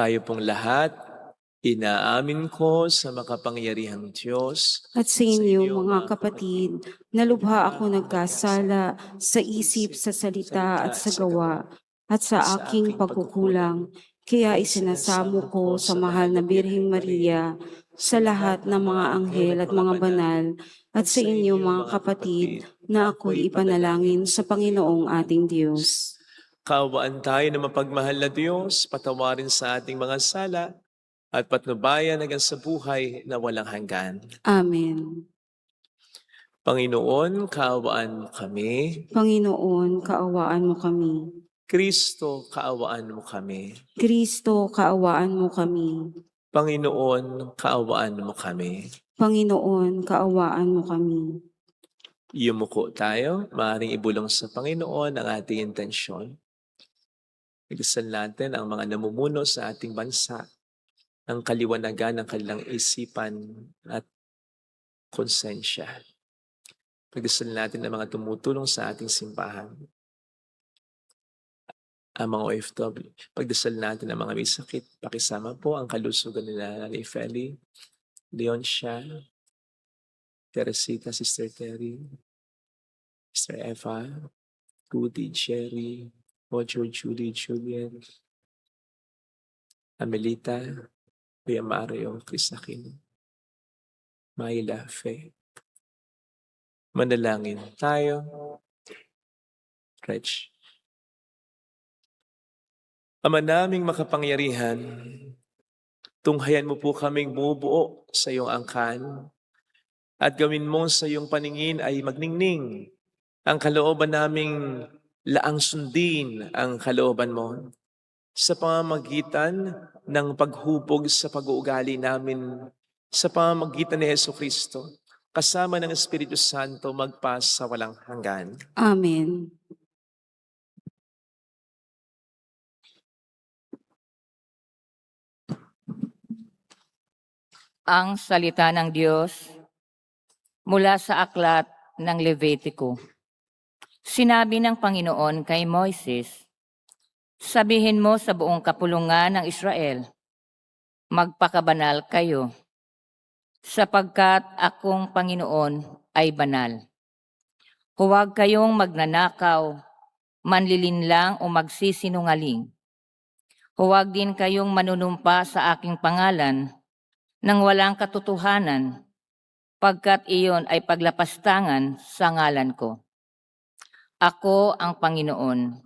Tayo pong lahat, inaamin ko sa makapangyarihang Diyos At sa inyo, mga kapatid, na lubha ako nagkasala sa isip, sa salita at sa gawa, at sa aking pagkukulang. Kaya isinasamo ko sa mahal na Birheng Maria, sa lahat ng mga anghel at mga banal, at sa inyo, mga kapatid, na ako'y ipanalangin sa Panginoong ating Diyos. Kaawaan tayo na mapagmahal na Diyos, patawarin sa ating mga sala, at patnubayan hanggang sa buhay na walang hanggan. Amen. Panginoon, kaawaan mo kami. Panginoon, kaawaan mo kami. Kristo, kaawaan mo kami. Kristo, kaawaan mo kami. Panginoon, kaawaan mo kami. Panginoon, kaawaan mo kami. Yumuko tayo, maaaring ibulong sa Panginoon ang ating intensyon. Igdasal natin ang mga namumuno sa ating bansa, ang kaliwanagan ng kanilang isipan at konsensya. Pagdasal natin ang mga tumutulong sa ating simbahan, ang mga OFW. Pagdasal natin ang mga may sakit. Pakisama po ang kalusugan nila Nanay Feli, Leoncia, Teresita, Sister Terry, Sister Eva, Rudy, Cherry, Roger, Julie, Julian, Amelita, Kuya Mario, Chris Aquino, Myla, Faye. Manalangin tayo. Reg. Ama naming makapangyarihan, tunghayan mo po kaming bumubuo sa iyong angkan at gawin mo sa iyong paningin ay magningning ang kalooban naming laang sundin ang kalooban mo sa pamamagitan ng paghubog sa pag-uugali namin sa pamamagitan ni Jesucristo kasama ng Espiritu Santo magpa sa walang hanggan. Amen. Ang salita ng Diyos mula sa aklat ng Levitico. Sinabi ng Panginoon kay Moises, sabihin mo sa buong kapulungan ng Israel, magpakabanal kayo, sapagkat akong Panginoon ay banal. Huwag kayong magnanakaw, manlilinlang o magsisinungaling. Huwag din kayong manunumpa sa aking pangalan nang walang katotohanan, pagkat iyon ay paglapastangan sa ngalan ko. Ako ang Panginoon.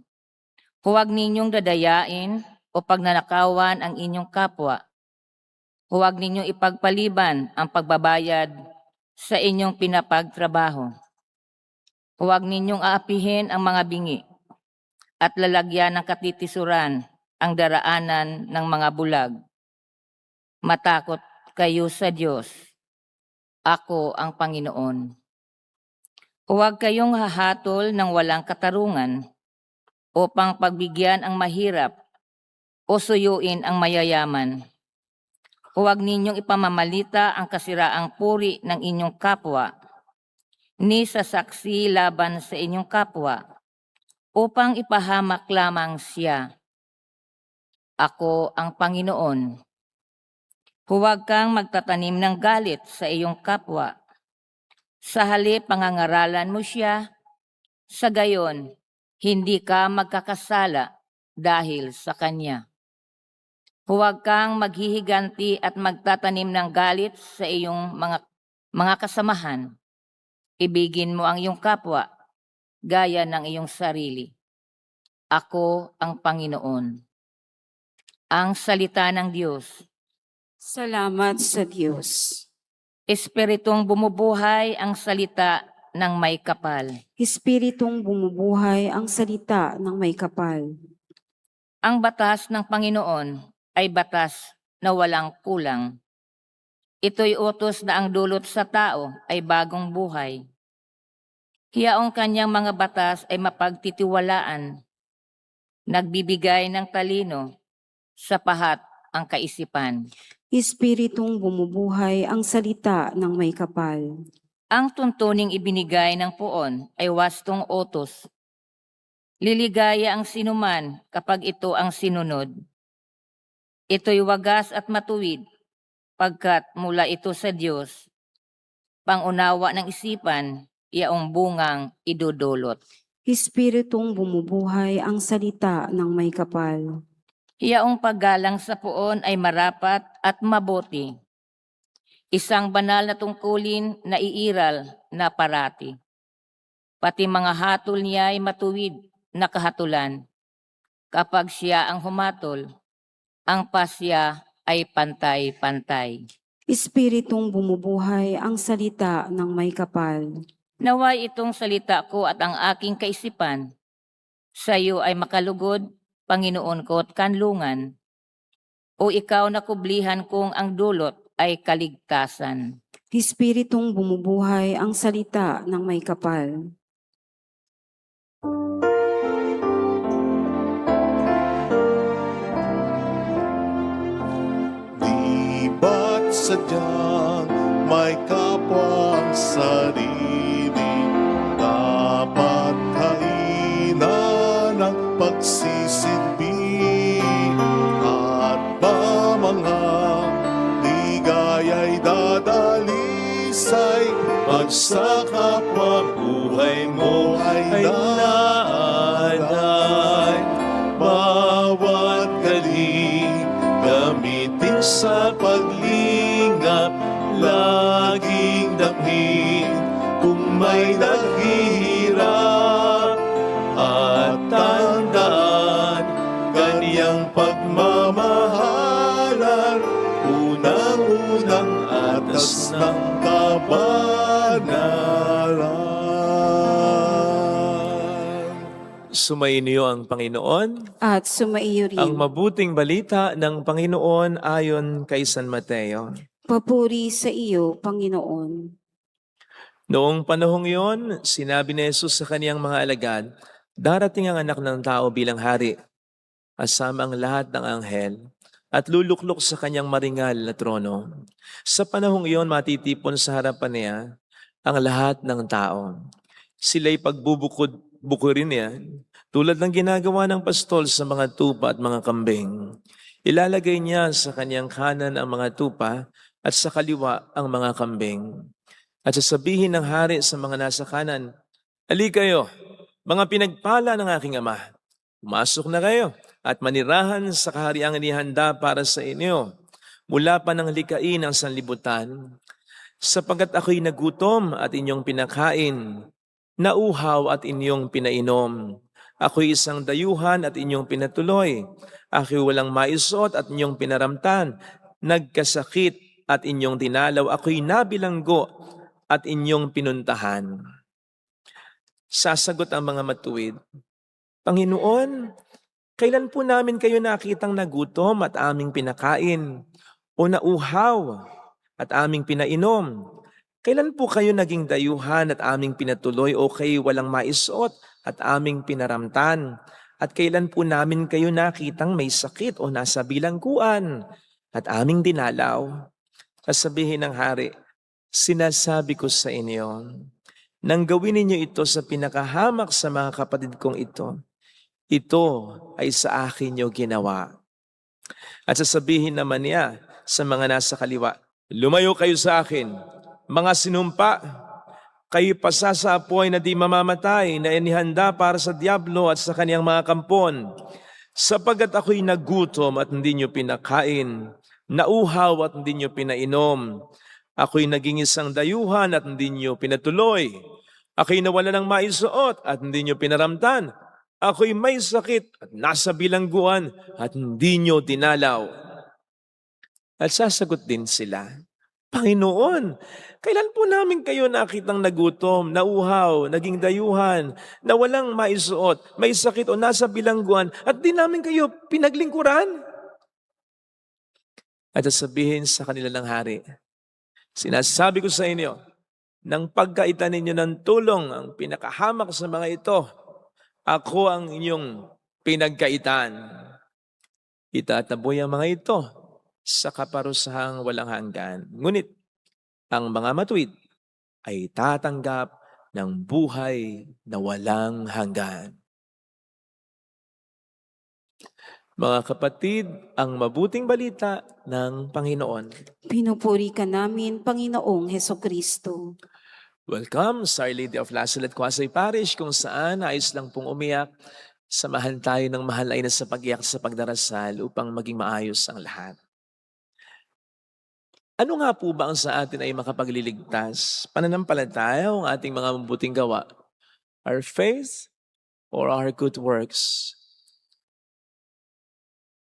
Huwag ninyong dadayain o pagnanakawan ang inyong kapwa. Huwag ninyong ipagpaliban ang pagbabayad sa inyong pinapagtrabaho. Huwag ninyong aapihin ang mga bingi at lalagyan ng katitisuran ang daraanan ng mga bulag. Matakot kayo sa Diyos. Ako ang Panginoon. Huwag kayong hahatol ng walang katarungan upang pagbigyan ang mahirap o suyuin ang mayayaman. Huwag ninyong ipamamalita ang kasiraang puri ng inyong kapwa, ni sa saksi laban sa inyong kapwa, upang ipahamak lamang siya. Ako ang Panginoon. Huwag kang magtatanim ng galit sa iyong kapwa. Sa halip pangangaralan mo siya, sa gayon, hindi ka magkakasala dahil sa kanya. Huwag kang maghihiganti at magtatanim ng galit sa iyong mga kasamahan. Ibigin mo ang iyong kapwa, gaya ng iyong sarili. Ako ang Panginoon. Ang salita ng Diyos. Salamat sa Diyos. Espiritong bumubuhay ang salita ng may kapal. Espiritong bumubuhay ang salita ng may kapal. Ang batas ng Panginoon ay batas na walang kulang. Ito'y utos na ang dulot sa tao ay bagong buhay. Hiyaong kanyang mga batas ay mapagtitiwalaan. Nagbibigay ng talino, sapahat ang kaisipan. Espiritong bumubuhay ang salita ng may kapal. Ang tuntuning ibinigay ng puon ay wastong utos. Liligaya ang sinuman kapag ito ang sinunod. Ito'y wagas at matuwid, pagkat mula ito sa Diyos, pangunawa ng isipan, iyaong bungang idudulot. Espiritong bumubuhay ang salita ng may kapal. Iyaong paggalang sa poon ay marapat at mabuti. Isang banal na tungkulin na iiral na parati. Pati mga hatol niya ay matuwid na kahatulan. Kapag siya ang humatol, ang pasya ay pantay-pantay. Espiritong bumubuhay ang salita ng may kapal. Naway itong salita ko at ang aking kaisipan, sa iyo ay makalugod, Panginoon ko at kanlungan, o ikaw na kublihan kong ang dulot ay kaligtasan. Espiritong bumubuhay ang salita ng may kapal. Di ba't sadyang may kapwang sarili, dapat kainan ng pagsisilbi, at ba mga ligaya'y dadalisay, pag sa kapwa buhay mo ay naanay. Bawat galing gamitin sa paglingap, laging damhin kung may naghihirap, at tandaan kaniyang pagmamahalan, unang-unang atas ng kabanalan. Sumainyo ang Panginoon. At sumaiyo rin. Ang mabuting balita ng Panginoon ayon kay San Mateo. Papuri sa iyo, Panginoon. Noong panahong iyon, sinabi ni Jesus sa kaniyang mga alagad, darating ang anak ng tao bilang hari, asama ang lahat ng anghel, at luluklok sa kanyang maringal na trono. Sa panahong iyon, matitipon sa harapan niya ang lahat ng tao. Sila'y bukurin niya, tulad ng ginagawa ng pastol sa mga tupa at mga kambing. Ilalagay niya sa kanyang kanan ang mga tupa at sa kaliwa ang mga kambing. At sasabihin ng hari sa mga nasa kanan, "Ali kayo, mga pinagpala ng aking ama. Pumasok na kayo at manirahan sa kahariang inihanda para sa inyo. Mula pa ng likain ang sanlibutan, sapagkat ako'y nagutom at inyong pinakain, nauhaw at inyong pinainom. Ako'y isang dayuhan at inyong pinatuloy. Ako'y walang maisuot at inyong pinaramtan. Nagkasakit at inyong dinalaw. Ako'y nabilanggo at inyong pinuntahan." Sasagot ang mga matuwid, "Panginoon, kailan po namin kayo nakitang nagutom at aming pinakain, o nauhaw at aming pinainom? Kailan po kayo naging dayuhan at aming pinatuloy, o kayo walang maisuot at aming pinaramtan? At kailan po namin kayo nakitang may sakit o nasa bilangguan at aming dinalaw?" Sasabihin ng hari, "Sinasabi ko sa inyo, nang gawin ninyo ito sa pinakahamak sa mga kapatid kong ito ay sa akin nyo ginawa." At sasabihin naman niya sa mga nasa kaliwa, "Lumayo kayo sa akin, mga sinumpa, kayo pasasaapoy na di mamamatay, na inihanda para sa diablo at sa kaniyang mga kampon. Sapagkat ako'y nagutom at hindi nyo pinakain, nauhaw at hindi nyo pinainom. Ako'y naging isang dayuhan at hindi nyo pinatuloy. Ako'y nawala ng maisuot at hindi nyo pinaramtan. Ako'y may sakit at nasa bilangguan at hindi nyo dinalaw." At sasagot din sila, "Panginoon, kailan po namin kayo nakitang nagutom, nauhaw, naging dayuhan, na walang maisuot, may sakit o nasa bilangguan, at di namin kayo pinaglingkuran?" At sasabihin sa kanila ng hari, "Sinasabi ko sa inyo, nang pagkaitan ninyo ng tulong ang pinakahamak sa mga ito, ako ang inyong pinagkaitan. Itataboy ang mga ito sa kaparusahang walang hanggan. Ngunit ang mga matuwid ay tatanggap ng buhay na walang hanggan." Mga kapatid, ang mabuting balita ng Panginoon. Pinupuri ka namin, Panginoong Hesukristo. Welcome sa Our Lady of Lasalle at Quasay Parish, kung saan ayos lang pong umiyak. Samahan tayo ng mahal ay sa pag-iyak sa pagdarasal upang maging maayos ang lahat. Ano nga po ba ang sa atin ay makapagliligtas? Pananampalataya o ang ating mga mabuting gawa? Our faith or our good works?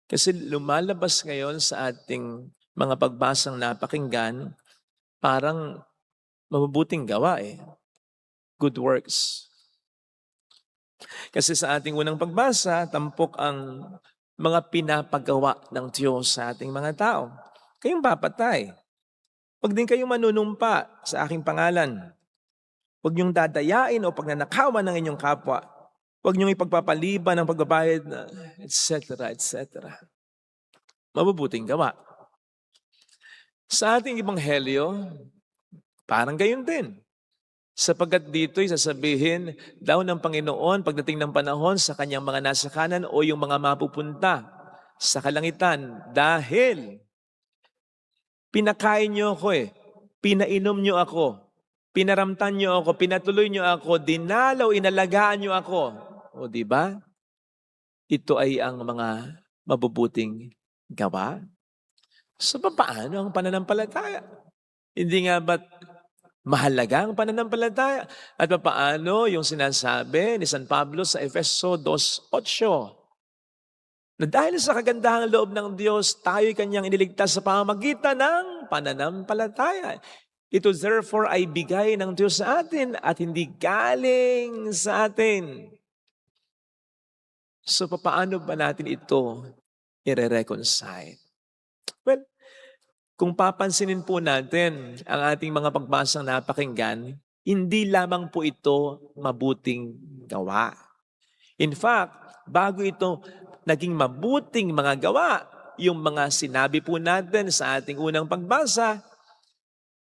Kasi lumalabas ngayon sa ating mga pagbasang napakinggan, parang mabubuting gawa good works. Kasi sa ating unang pagbasa, tampok ang mga pinapagawa ng Diyos sa ating mga tao. Kayong papatay. Huwag din kayong manunumpa sa aking pangalan. Huwag niyong dadayain o pagnanakawan ng inyong kapwa. Huwag niyong ipagpapaliban ng pagbabayad na etc. etc. Mabubuting gawa. Sa ating ebanghelyo, parang gayon din. Sapagkat dito'y sasabihin daw ng Panginoon pagdating ng panahon sa kanyang mga nasa kanan o yung mga mapupunta sa kalangitan, dahil pinakain niyo ako pinainom niyo ako, pinaramtan niyo ako, pinatuloy niyo ako, dinalaw, inalagaan niyo ako. O di ba? Ito ay ang mga mabubuting gawa. So paano ang pananampalataya? Hindi nga ba't mahalaga ang pananampalataya? At paano yung sinasabi ni San Pablo sa Efeso 2:8? Na dahil sa kagandahang loob ng Diyos, tayo'y kanyang iniligtas sa pamamagitan ng pananampalataya. Ito therefore ay bigay ng Diyos sa atin at hindi galing sa atin. So paano ba natin ito i-reconcile? Well, kung papansinin po natin ang ating mga pagbasang napakinggan, hindi lamang po ito mabuting gawa. In fact, bago ito naging mabuting mga gawa, yung mga sinabi po natin sa ating unang pagbasa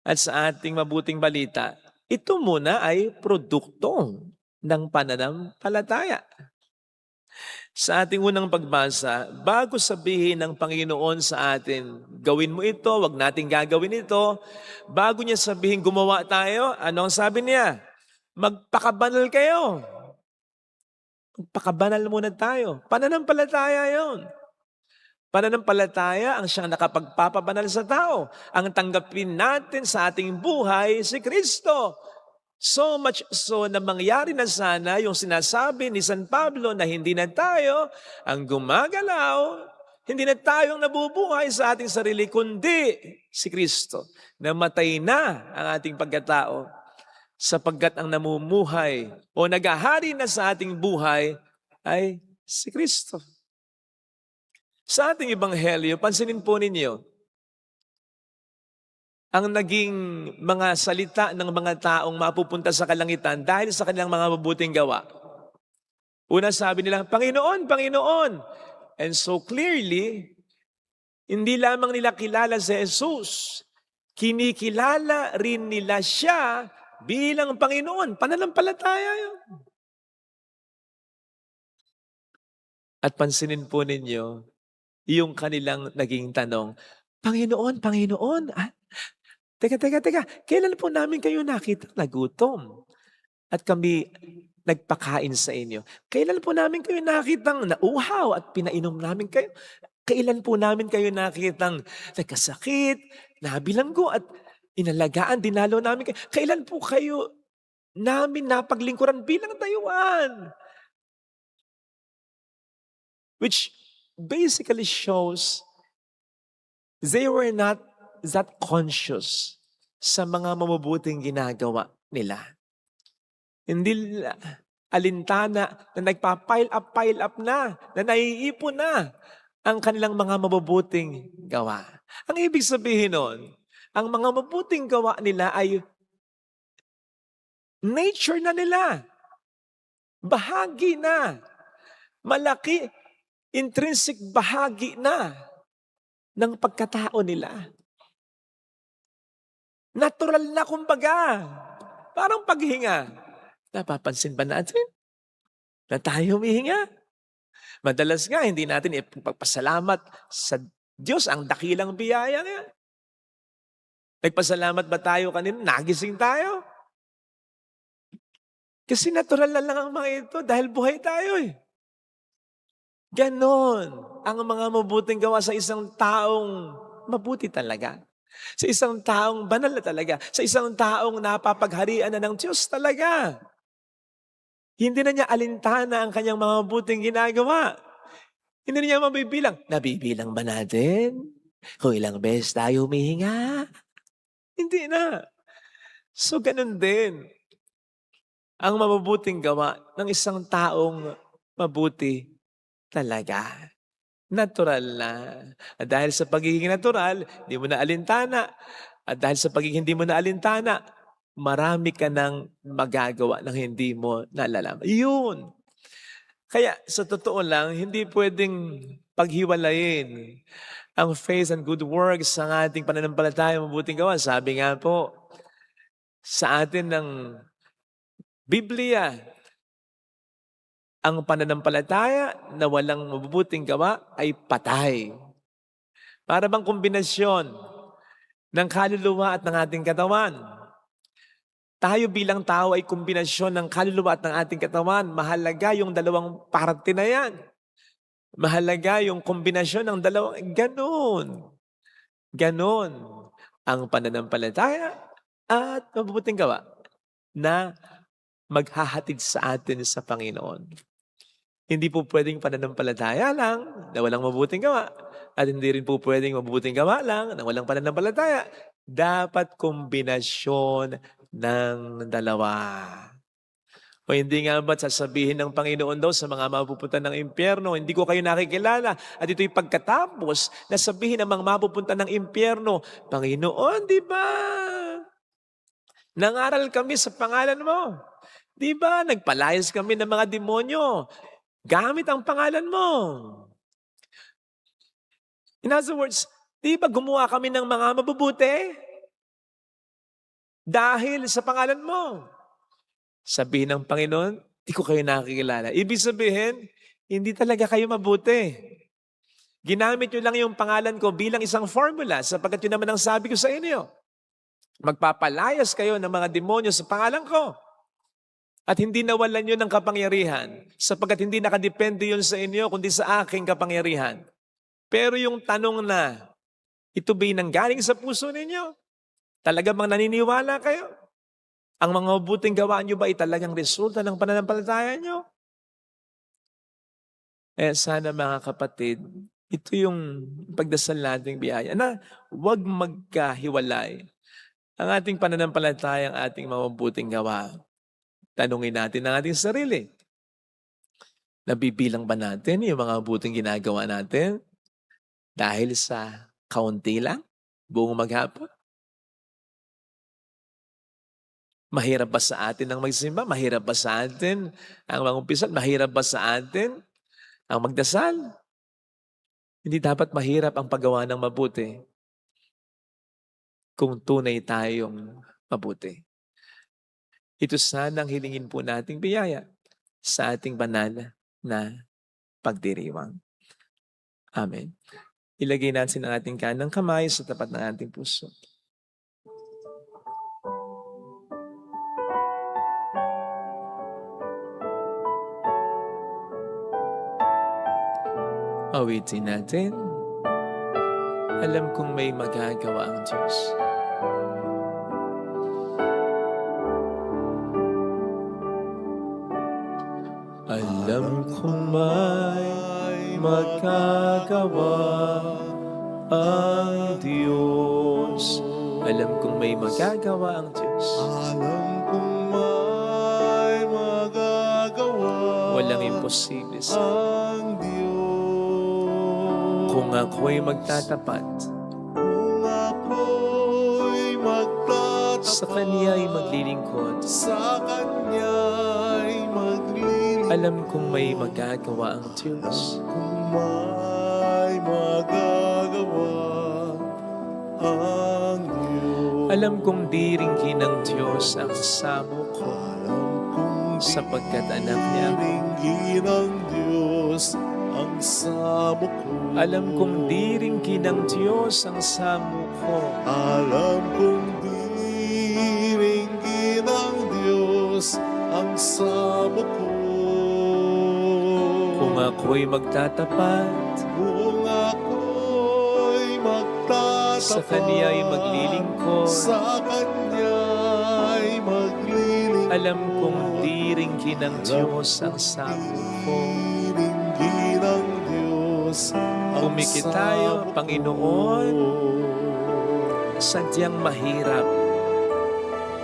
at sa ating mabuting balita, ito muna ay produkto ng pananampalataya. Sa ating unang pagbasa, bago sabihin ng Panginoon sa atin, gawin mo ito, wag nating gagawin ito, bago niya sabihin gumawa tayo, ano ang sabi niya? Magpakabanal kayo. Magpakabanal muna tayo. Pananampalataya yon. Pananampalataya ang siyang nakapagpapabanal sa tao. Ang tanggapin natin sa ating buhay si Kristo. So much so na mangyari na sana yung sinasabi ni San Pablo na hindi na tayo ang gumagalaw, hindi na tayong nabubuhay sa ating sarili, kundi si Kristo. Namatay na ang ating pagkatao sapagkat ang namumuhay o naghahari na sa ating buhay ay si Kristo. Sa ating ebanghelyo, pansinin po ninyo, ang naging mga salita ng mga taong mapupunta sa kalangitan dahil sa kanilang mga mabuting gawa. Una sabi nila, Panginoon, Panginoon. And so clearly, hindi lamang nila kilala si Jesus, kinikilala rin nila siya bilang Panginoon. Pananampalataya yun. At pansinin po ninyo, yung kanilang naging tanong, Panginoon, Panginoon, Teka, kailan po namin kayo nakita nagutom? At kami nagpakain sa inyo. Kailan po namin kayo nakitang nauhaw at pinainom namin kayo? Kailan po namin kayo nakitang nagkasakit, nabilanggo at inalagaan, dinalo namin kayo? Kailan po kayo namin napaglingkuran bilang dayuhan? Which basically shows they were not that conscious sa mga mabubuting ginagawa nila. Hindi alintana na nagpa-pile up na naiipon na ang kanilang mga mabubuting gawa. Ang ibig sabihin nun, ang mga mabuting gawa nila ay nature na nila. Bahagi na. Malaki, intrinsic bahagi na ng pagkatao nila. Natural na kumbaga. Parang paghinga. Napapansin ba natin na tayo humihinga? Madalas nga, hindi natin ipagpasalamat sa Diyos ang dakilang biyaya niya. Nagpasalamat ba tayo kanina? Nagising tayo. Kasi natural na lang ang mga ito dahil buhay tayo eh. Ganon ang mga mabuting gawa sa isang taong mabuti talaga. Sa isang taong banal na talaga. Sa isang taong napapagharian na ng Diyos talaga. Hindi na niya alintana ang kanyang mga mabuting ginagawa. Hindi na niya mabibilang. Nabibilang ba natin? Kung ilang beses tayo humihinga? Hindi na. So ganun din ang mabubuting gawa ng isang taong mabuti talaga. Natural na. At dahil sa pagiging natural, hindi mo na alintana. At dahil sa pagiging hindi mo na alintana, marami ka nang magagawa ng hindi mo nalalaman. Yun. Kaya sa totoo lang, hindi pwedeng paghiwalayin ang faith and good works ng ating pananampalataya, mabuting gawa. Sabi nga po sa atin ng Biblia, ang pananampalataya na walang mabubuting gawa ay patay. Para bang kombinasyon ng kaluluwa at ng ating katawan. Tayo bilang tao ay kombinasyon ng kaluluwa at ng ating katawan. Mahalaga yung dalawang parte na yan. Mahalaga yung kombinasyon ng dalawang. Ganon. Ganon ang pananampalataya at mabubuting gawa na maghahatid sa atin sa Panginoon. Hindi po pwedeng pananampalataya lang na walang mabuting gawa. At hindi rin po pwedeng mabuting gawa lang na walang pananampalataya. Dapat kombinasyon ng dalawa. O hindi nga ba't sasabihin ng Panginoon daw sa mga mapupunta ng impyerno, hindi ko kayo nakikilala. At ito'y pagkatapos na sabihin ng mga mapupunta ng impyerno, Panginoon, di ba? Nangaral kami sa pangalan mo. Di ba? Nagpalayas kami ng mga demonyo. Gamit ang pangalan mo. In other words, di ba gumawa kami ng mga mabubuti? Dahil sa pangalan mo. Sabihin ng Panginoon, di ko kayo nakikilala. Ibig sabihin, hindi talaga kayo mabuti. Ginamit nyo lang yung pangalan ko bilang isang formula sapagkat yun naman ang sabi ko sa inyo. Magpapalayas kayo ng mga demonyo sa pangalan ko. At hindi nawalan yun ng kapangyarihan sapagkat hindi nakadepende yun sa inyo kundi sa aking kapangyarihan. Pero yung tanong na, ito ba'y nanggaling sa puso ninyo? Talaga bang naniniwala kayo? Ang mga mabuting gawa nyo ba ay talagang resulta ng pananampalataya nyo? Sana mga kapatid, ito yung pagdasal nating biyaya na huwag magkahiwalay ang ating pananampalataya, ang ating mga mabuting gawa. Tanungin natin ang ating sarili. Nabibilang ba natin yung mga mabuting ginagawa natin dahil sa kaunti lang, buong maghapon? Mahirap ba sa atin ang magsimba? Mahirap ba sa atin ang mangumpisal? Mahirap ba sa atin ang magdasal? Hindi dapat mahirap ang paggawa ng mabuti kung tunay tayong mabuti. Ito sana ang hilingin po nating biyaya sa ating banal na pagdiriwang. Amen. Ilagay natin ang ating kanang kamay sa tapat ng ating puso. Awitin natin. Alam kong may magagawa ang Diyos. Alam kong may magagawa ang Diyos. Alam kong may magagawa ang Diyos. Alam kong may magagawa Walang imposible sa ang Diyos. kung ako'y magtatapat Kung ako'y magtatapat sa Kanya'y maglilingkod. sa Kanya'y maglilingkod. Alam kong may magagawa ang Diyos. Kung may magagawa ang Diyos. Alam kong di ringkin ng Diyos ang samo ko Alam kong sapagkat anak niya ako. diringgin ng Diyos ang samo ko. Alam kong diringkin ng Diyos ang samo ko. Alam kong diringgin ng Diyos ang samo ko. Kung ako'y magtatapat, Kung ako'y magtatapat, sa Kaniya'y maglilingkod, sa Kanya'y maglilingkod. alam kong diringkin ng Diyos ang samo ko. Diringgin ng Diyos ang Pumikit tayo, samo Panginoon. ko. Sadyang mahirap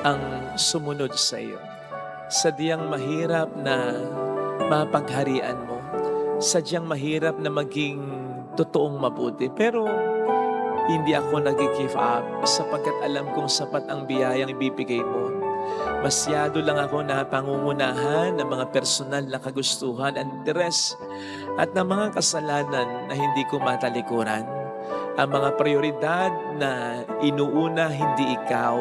ang sumunod sa iyo. Sadyang mahirap na mapagharian mo. Sadyang mahirap na maging totoong mabuti. Pero hindi ako nag-give up sapagkat alam kong sapat ang biyayang ibibigay mo. Masyado lang ako na pangungunahan ng mga personal na kagustuhan at interes at ng mga kasalanan na hindi ko matalikuran. Ang mga prioridad na inuuna hindi ikaw,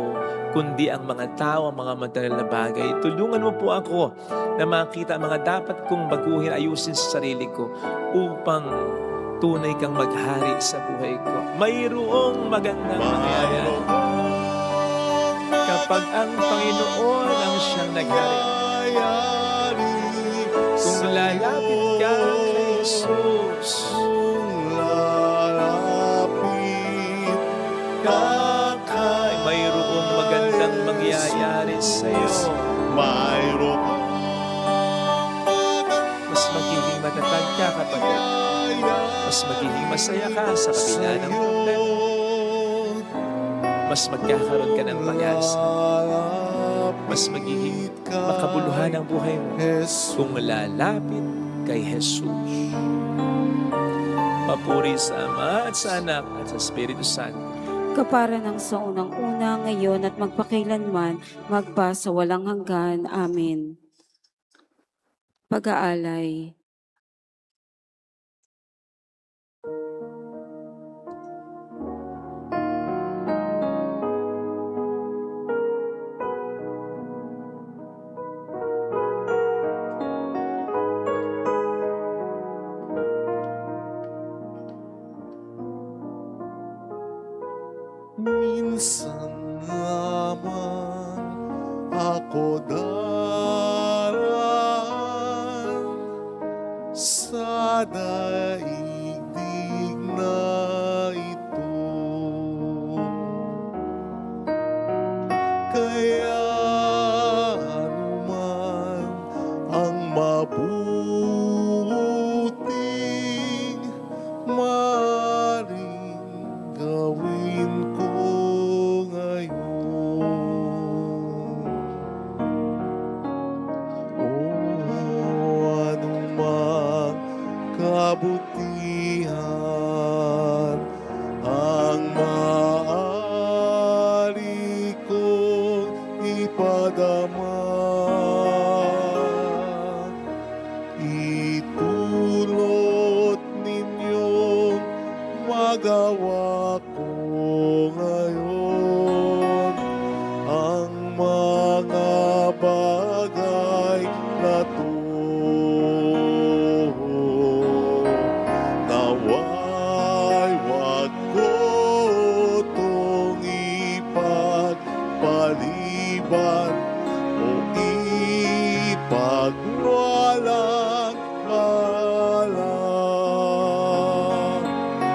kundi ang mga tao, ang mga material na bagay. Tulungan mo po ako na makita ang mga dapat kong baguhin, ayusin sa sarili ko upang tunay kang maghari sa buhay ko. Mayroong magandang mangyayari kapag ang Panginoon ang siyang naghari. Kung lalapit ka kay Jesus, ay mayroong magandang mangyayari sa iyo. Mayroong Mas magiging matatag ka, kapatid. Mas magiging masaya ka sa kabila ng problema. Mas magkakaroon ka ng pag-asa. Mas magiging makabuluhan ang buhay mo kung lalapit kay Jesus. Papuri sa Ama at sa Anak at sa Espiritu Santo. Kapara ng sa unang-una, ngayon at magpakailanman, magpa sa walang hanggan. Amen. Pag-aalay. minsan naman ako daraan sa daigdig na ito. Kaya anuman ang mabuting maaaring gawin ko ngayon. O anumang kabutihan ang maaari kong ipadama, itulot ninyong magawa ko ngayon ang mga bagay na to. Naway wag ko tong ipagpaliban o ipagwalang alam,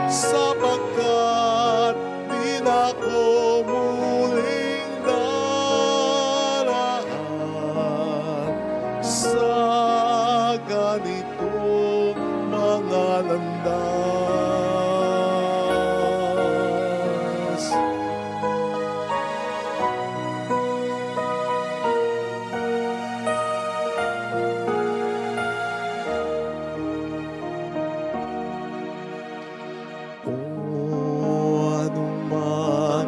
sapagkat di na ko muling daraan sa ganitong mga landas. O anuman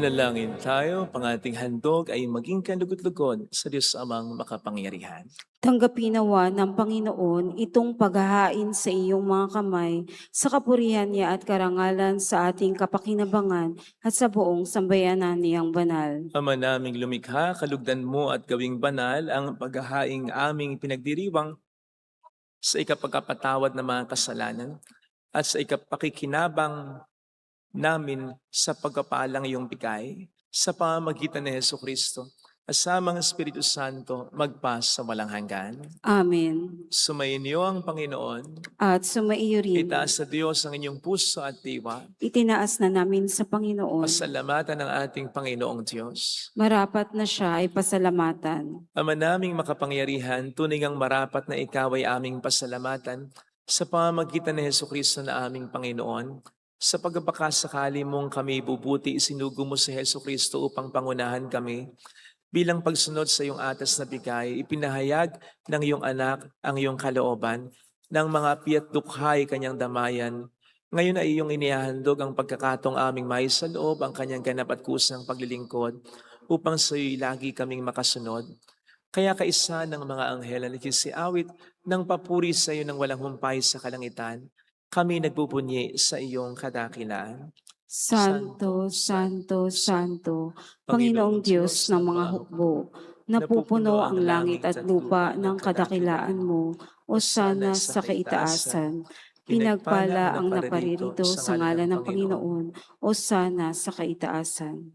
Manalangin tayo, pang ating handog ay maging kalugod-lugod sa Diyos Amang makapangyarihan. Tanggapin nawa ng Panginoon itong paghahain sa iyong mga kamay sa kapurihan niya at karangalan sa ating kapakinabangan at sa buong sambayanan niyang banal. Ama naming lumikha, kalugdan mo at gawing banal ang paghahaing aming pinagdiriwang sa ikapagkapatawad ng mga kasalanan at sa ikapakikinabang namin sa pagkapalang iyong bigay sa pamamagitan ni Hesu Kristo at sa mga Espiritu Santo magpas sa walang hanggan. Amen. Sumainyo ang Panginoon. At sumaiyo rin, Itaas sa Diyos ang inyong puso at diwa. itinaas na namin sa Panginoon. Pasalamatan ng ating Panginoong Diyos. Marapat na siya ay pasalamatan. Ama naming makapangyarihan, tunay ngang marapat na ikaw ay aming pasalamatan sa pamamagitan ni Hesu Kristo na aming Panginoon. Sa pagpapakasakali mong kami bubuti, isinugo mo si Hesu Kristo upang pangunahan kami. Bilang pagsunod sa iyong atas na bigay, ipinahayag ng iyong anak ang iyong kalooban ng mga piat dukhay kanyang damayan. Ngayon ay iyong inihahandog ang pagkakatong aming may sa loob ang kanyang ganap at kusang paglilingkod upang sa iyo'y lagi kaming makasunod. Kaya kaisa ng mga anghel na nagsisiawit ng papuri sa iyo ng walang humpay sa kalangitan, kami nagbubunyi sa iyong kadakilaan. Santo, Santo, Santo, Panginoong Diyos ng mga hukbo, napupuno ang langit at lupa ng kadakilaan mo, o sana sa kaitaasan. Pinagpala ang naparirito sa ngalan ng Panginoon, o sana sa kaitaasan.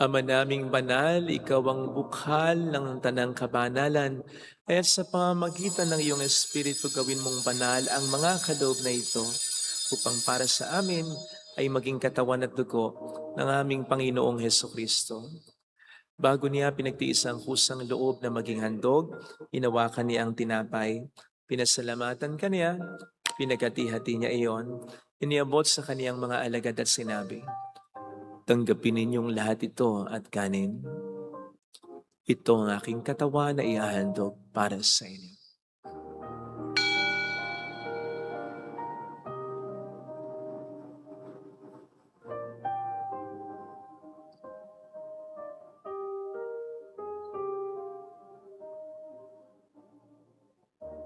Ama naming banal, ikaw ang bukhal ng tanang kabanalan, at sa pamamagitan ng iyong Espiritu gawin mong banal ang mga kaloob na ito, upang para sa amin ay maging katawan at dugo ng aming Panginoong Heso Kristo. Bago niya pinagtiis ang kusang loob na maging handog, inawakan niya ang tinapay, pinasalamatan kaniya, pinagati-hati niya iyon, iniabot sa kaniyang mga alagad at sinabi, "Tanggapin ninyong lahat ito at kanin. Ito ang aking katawan na ihahandog para sa inyo."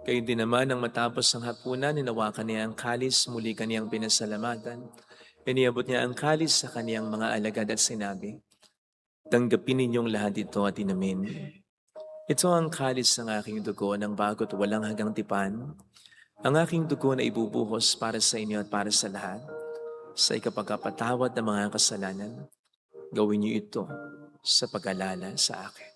Kayo din naman nang matapos ang hapunan, ninawakan niya ang kalis, muli kaniyang pinasalamatan. Iniabot niya ang kalis sa kaniyang mga alagad at sinabi, "Tanggapin ninyong lahat ito at inumin. Ito ang kalis ng aking dugo ng bago't walang hanggang tipan. Ang aking dugo na ibubuhos para sa inyo at para sa lahat. Sa ikapagkapatawad ng mga kasalanan, gawin niyo ito sa pag-alala sa akin."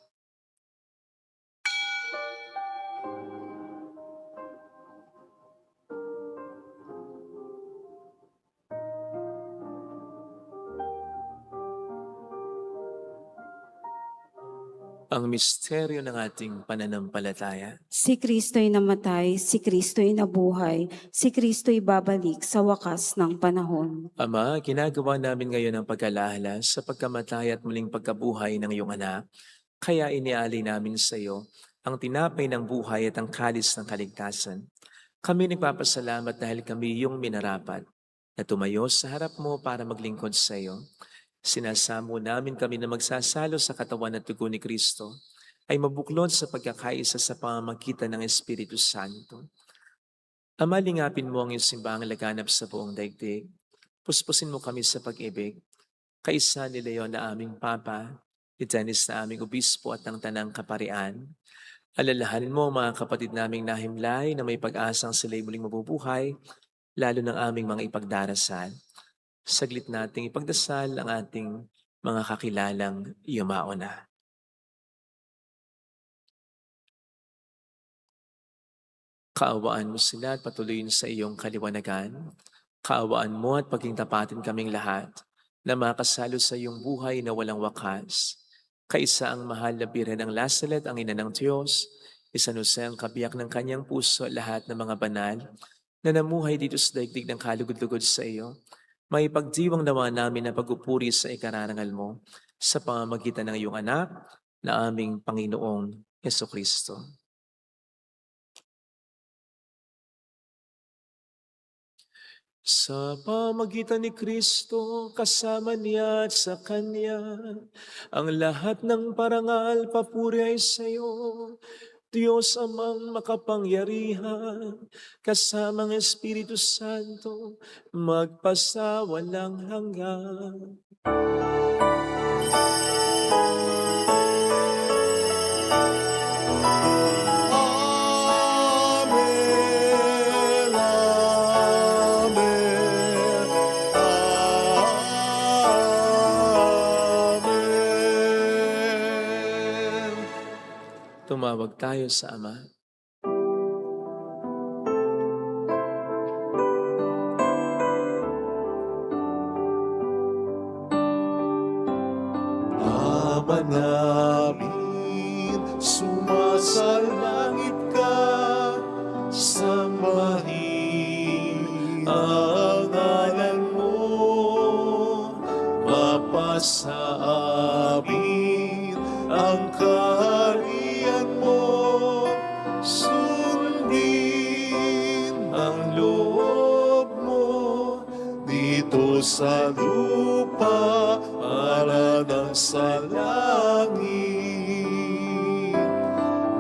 Ang misteryo ng ating pananampalataya. Si Kristo'y namatay, si Kristo'y nabuhay, si Kristo'y babalik sa wakas ng panahon. Ama, ginagawa namin ngayon ang pag-alala sa pagkamatay at muling pagkabuhay ng iyong anak. Kaya inialay namin sa iyo ang tinapay ng buhay at ang kalis ng kaligtasan. Kami nagpapasalamat dahil kami iyong minarapat na tumayo sa harap mo para maglingkod sa iyo. Sinasamo namin kami na magsasalo sa katawan at dugo ni Kristo ay mabuklod sa pagkakaisa sa pamamagitan ng Espiritu Santo. Ama, lingapin mo ang iyong simbahang laganap sa buong daigdig. Puspusin mo kami sa pag-ibig. Kaisa ni Leon na aming Papa, ni Dennis na aming Obispo at ng Tanang Kaparian. Alalahanin mo ang mga kapatid naming nahimlay na may pag-asang sila'y muling mabubuhay, lalo ng aming mga ipagdarasal. Saglit nating ipagdasal ang ating mga kakilalang yumao na. Kaawaan mo sila at patuloyin sa iyong kaliwanagan. Kaawaan mo at paging tapatin kaming lahat na makasalo sa iyong buhay na walang wakas. Kaisa ang mahal na Birhen ng Lasalet, ang ina ng Diyos, San Jose ang kabiyak ng kanyang puso, lahat ng mga banal na namuhay dito sa daigdig ng kalugod-lugod sa iyo. May pagdiwang nawa namin na pagpupuri sa ikararangal mo sa pamamagitan ng iyong anak na aming Panginoong Jesucristo. Sa pamagitan ni Kristo, kasama niya at sa Kanya, ang lahat ng parangal papuri ay sa iyo, Diyos amang makapangyarihan, kasamang Espiritu Santo, magpasawalang hanggan. Amen, amen, amen. Tumawag tayo sa Ama. Ama namin, sumasalangit ka, sambahin ang ngalan mo, mapasa amin ang kaharian mo, sundin ang loob mo dito sa lupa para ng sa langit.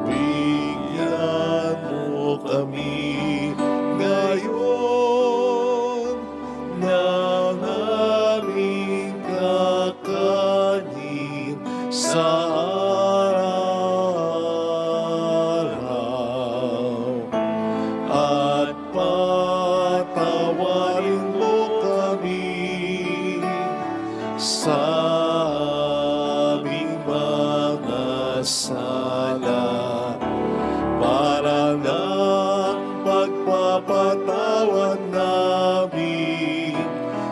Bigyan mo kami ngayon ng aming kakanin sa araw. At patawarin mo kami sa aming mga sala, para ng pagpapatawad namin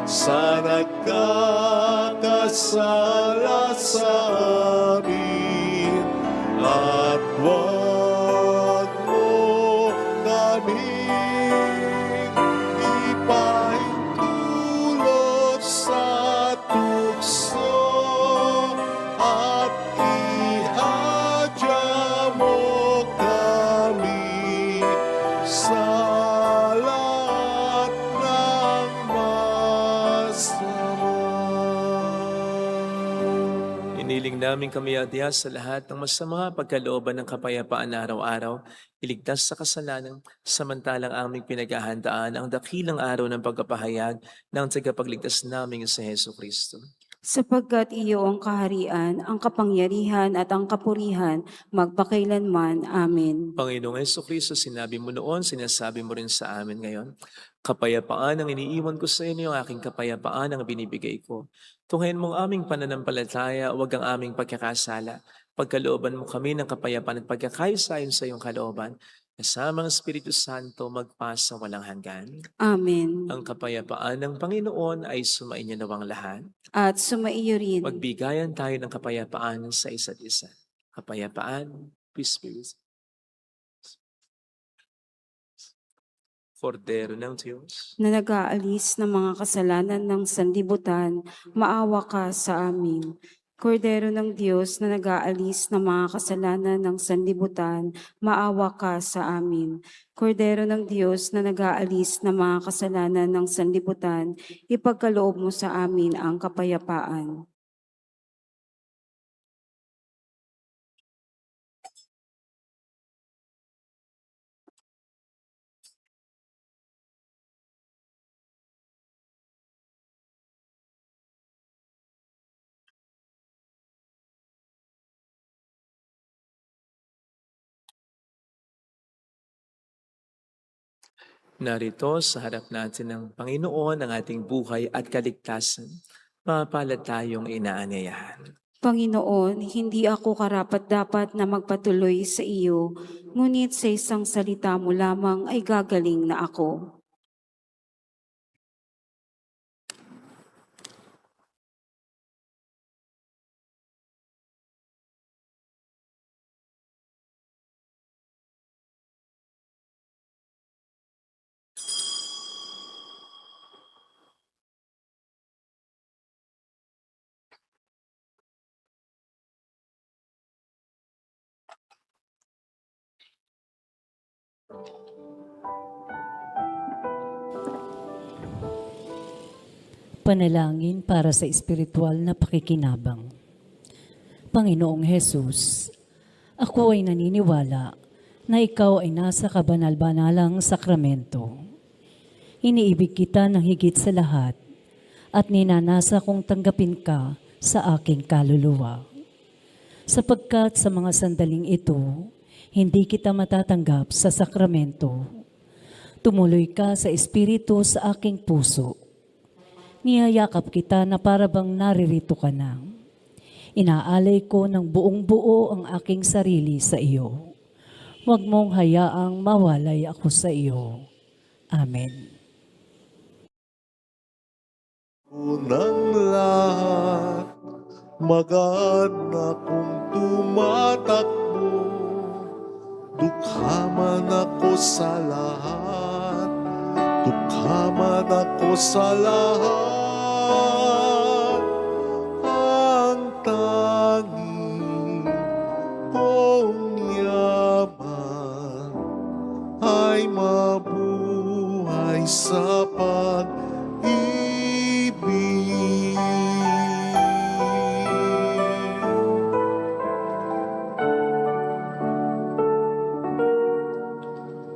sa nagkakasala sa amin. At huwag mo kaming ipahintulot sa tukso, at ihadya mo kami sa lahat ng masama. Iniling namin kami adya sa lahat ng masama pagkalooban ng kapayapaan na araw-araw, iligtas sa kasalanan, samantalang aming pinaghahandaan ang dakilang araw ng pagpapahayag ng tagapagligtas naming sa Heso Kristo. Sapagkat iyo ang kaharian, ang kapangyarihan at ang kapurihan, magpakailanman. Amen. Panginoong Heso Kristo, sinabi mo noon, sinasabi mo rin sa amin ngayon, kapayapaan ang iniiwan ko sa inyo, ang aking kapayapaan ang binibigay ko. Tunghayin mo ang aming pananampalataya, huwag ang aming pagkakasala. Pagkalooban mo kami ng kapayapaan at pagkakaisa-ayon sa iyong kalooban, kasama ang Espiritu Santo magpasa walang hanggan. Amen. Ang kapayapaan ng Panginoon ay sumainyo nawang lahat. At sumaiyo rin. Magbigayan tayo ng kapayapaan sa isa't isa. Kapayapaan, peace be with you. Kordero ng Diyos, Na nag-aalis ng mga kasalanan ng sanlibutan, maawa ka sa amin. Kordero ng Diyos na nag-aalis ng mga kasalanan ng sanlibutan, maawa ka sa amin. Kordero ng Diyos na nag-aalis ng mga kasalanan ng sanlibutan, ipagkaloob mo sa amin ang kapayapaan. narito sa harap natin ng Panginoon ang ating buhay at kaligtasan. Mapalad tayong inaanyayahan. Panginoon, hindi ako karapat-dapat na magpatuloy sa iyo, ngunit sa isang salita mo lamang ay gagaling na ako. Panalangin para sa espiritual na pakikinabang. Panginoong Hesus, ako ay naniniwala na ikaw ay nasa kabanal-banalang sakramento. Iniibig kita ng higit sa lahat at ninanasa kong tanggapin ka sa aking kaluluwa. Sapagkat sa mga sandaling ito, hindi kita matatanggap sa sakramento. Tumuloy ka sa espiritu sa aking puso. Niyayakap kita na parabang naririto ka na. Inaalay ko ng buong buo ang aking sarili sa iyo. Huwag mong hayaang mawalay ako sa iyo. Amen. Unang lahat, mag-anak kong tumatakbo, dukha man ako sa lahat, dukha man ako sa lahat, ang tanging kong yaman ay mabuhay sa pag-ibig.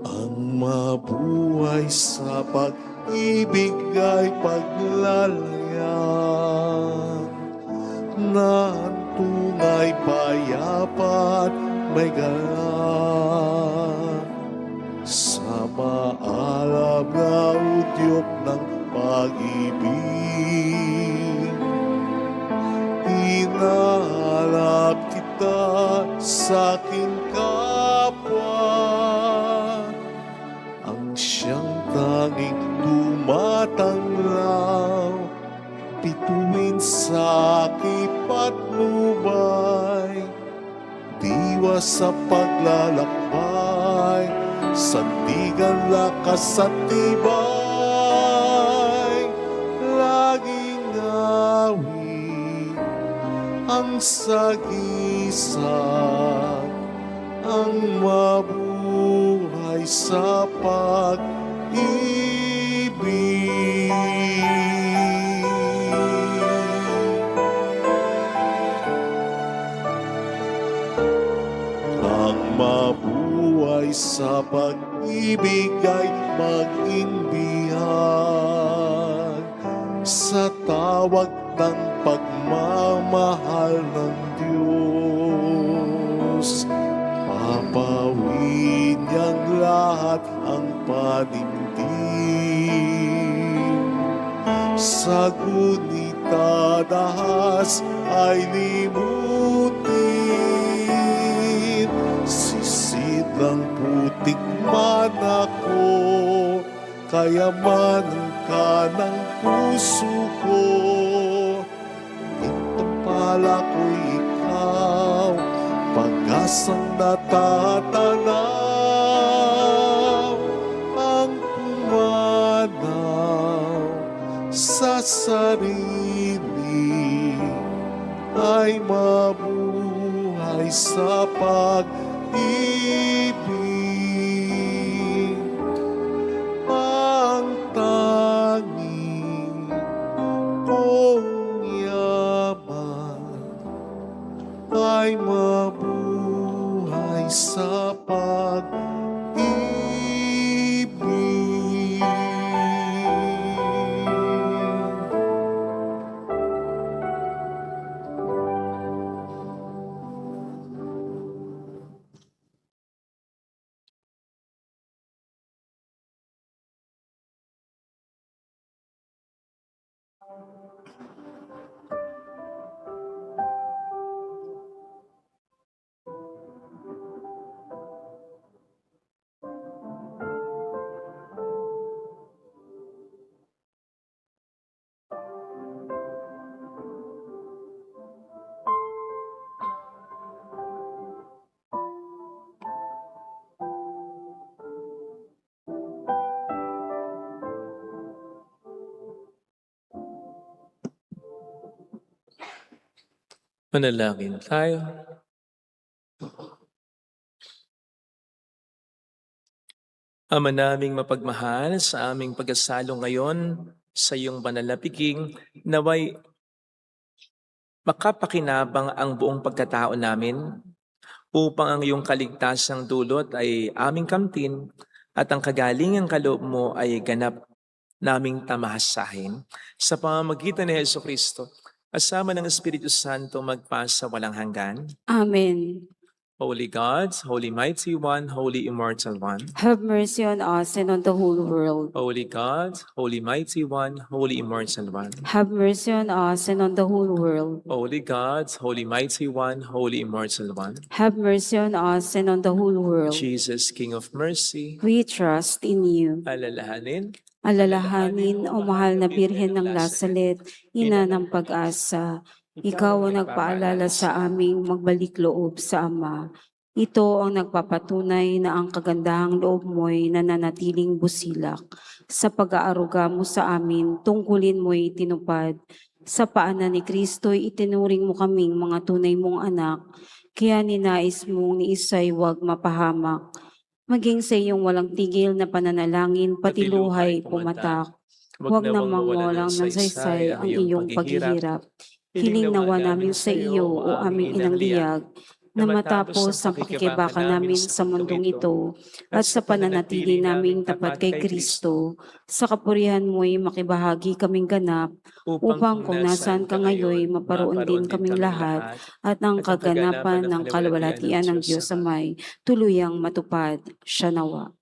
Ang mabuhay sa pag-ibig ay paglalayang na ang tungay payapat may galak sa maalam na udyok ng pag-ibig. Hinahanap kita sa aking kapwa, ang siyang tanging tumatanglaw, bituin sa aking patnubay, diwa sa paglalakbay, sandigan lakas at tibay, laging awit ang sagisag, ang mabuhay sa pag-ibig. Ang mabuhay sa pag-ibig ay mag-inbihag sa tawag ng pagmamahal ng Diyos. Papawin niyang lahat ang panimdim, sa gunita dahas ay limutin. Sisid ng putik man ako, kayamanan ka ng puso ko. Itong pala ko'y ikaw, pag-asang natatanaw, ang pumanaw sa sarili ay mabuhay sa pag-ibig. Ang tanging kong yaman ay mabuhay sa pag-ibig. Manalangin tayo. Ama naming mapagmahal, sa aming pagkasalo ngayon sa iyong banal na piging, naway makapakinabang ang buong pagkatao namin upang ang iyong kaligtasang dulot ay aming kamtin at ang kagalingang kaloob mo ay ganap naming tamahasahin sa pamamagitan ni Jesucristo, kasama ng Espiritu Santo magpasa walang hanggan. Amen. Holy God, Holy Mighty One, Holy Immortal One. Have mercy on us and on the whole world. Holy God, Holy Mighty One, Holy Immortal One. Have mercy on us and on the whole world. Holy God, Holy Mighty One, Holy Immortal One. Have mercy on us and on the whole world. Jesus, King of Mercy, We trust in you. alalahanin, Alalahanin, o mahal na Birhen ng Lasalet, ina ng pag-asa, ikaw ang nagpaalala sa aming magbalik loob sa Ama. Ito ang nagpapatunay na ang kagandahang loob mo'y nananatiling busilak. Sa pag-aaruga mo sa amin, tungkulin mo'y tinupad. Sa paanan ni Kristo'y itinuring mo kaming mga tunay mong anak, kaya ninais mong ni Isay huwag mapahamak. Maging sa iyong walang tigil na pananalangin, pati luhay pumatak. Huwag namang walang ng saysay ang iyong paghihirap. Hiling nawa namin sa iyo, o aming inang liyag, na matapos ang pakikibaka namin sa mundong ito at sa pananatili naming tapat kay Kristo, sa kapurihan mo'y makibahagi kaming ganap, upang kung nasaan ka ngayon, maparoon din kaming lahat, at ang kaganapan ng kaluwalhatian ng Diyos Amay, tuluyang matupad siya nawa.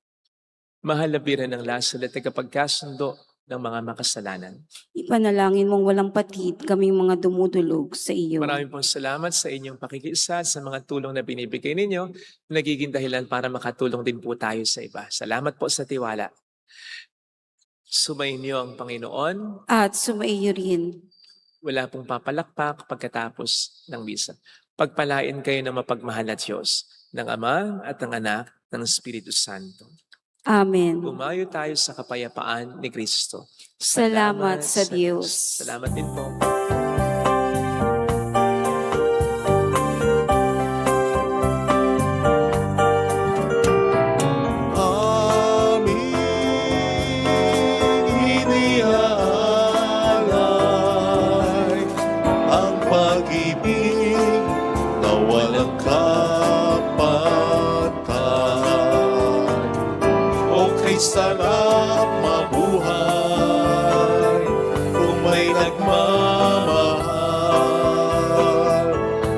mahal na Birhen ng Lasalet, tagapagkasundo ng mga makasalanan. Ipanalangin mong walang patid kaming mga dumudulog sa iyo. Maraming pong salamat sa inyong pakikiisa sa mga tulong na binibigay ninyo, nagiging dahilan para makatulong din po tayo sa iba. Salamat po sa tiwala. Sumayin niyo ang Panginoon. At sumaiyo rin. Wala pong papalakpak pagkatapos ng misa. Pagpalain kayo ng mapagmahal na Diyos, ng Ama at ng Anak, ng Espiritu Santo. Amen. Umayo tayo sa kapayapaan ni Kristo. Salamat sa Diyos. Salamat din po. Aming iniaalay ang pag-ibig na walang kapatid. O kay sarap mabuhay kung may nagmamahal,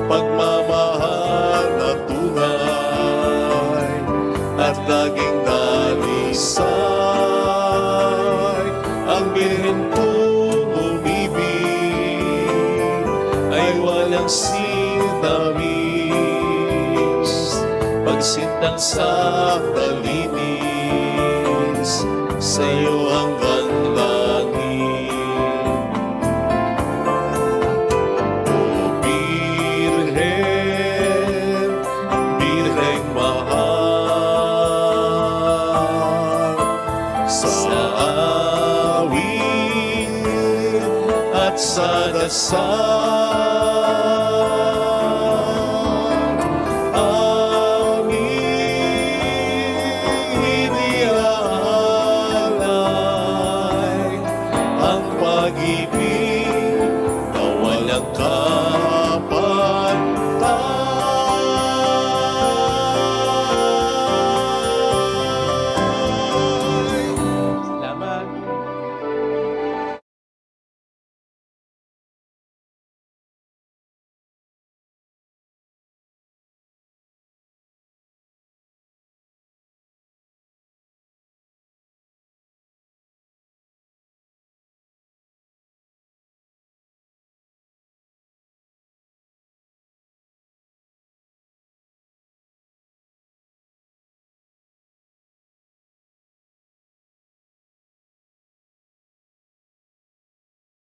pagmamahal na tunay at laging dalisay. Ang Birhen kong umibig ay walang sintamis, pagsintang sa talinis, sa'yo hanggang langit. O Birhen, Birheng mahal, sa awit at sa dasal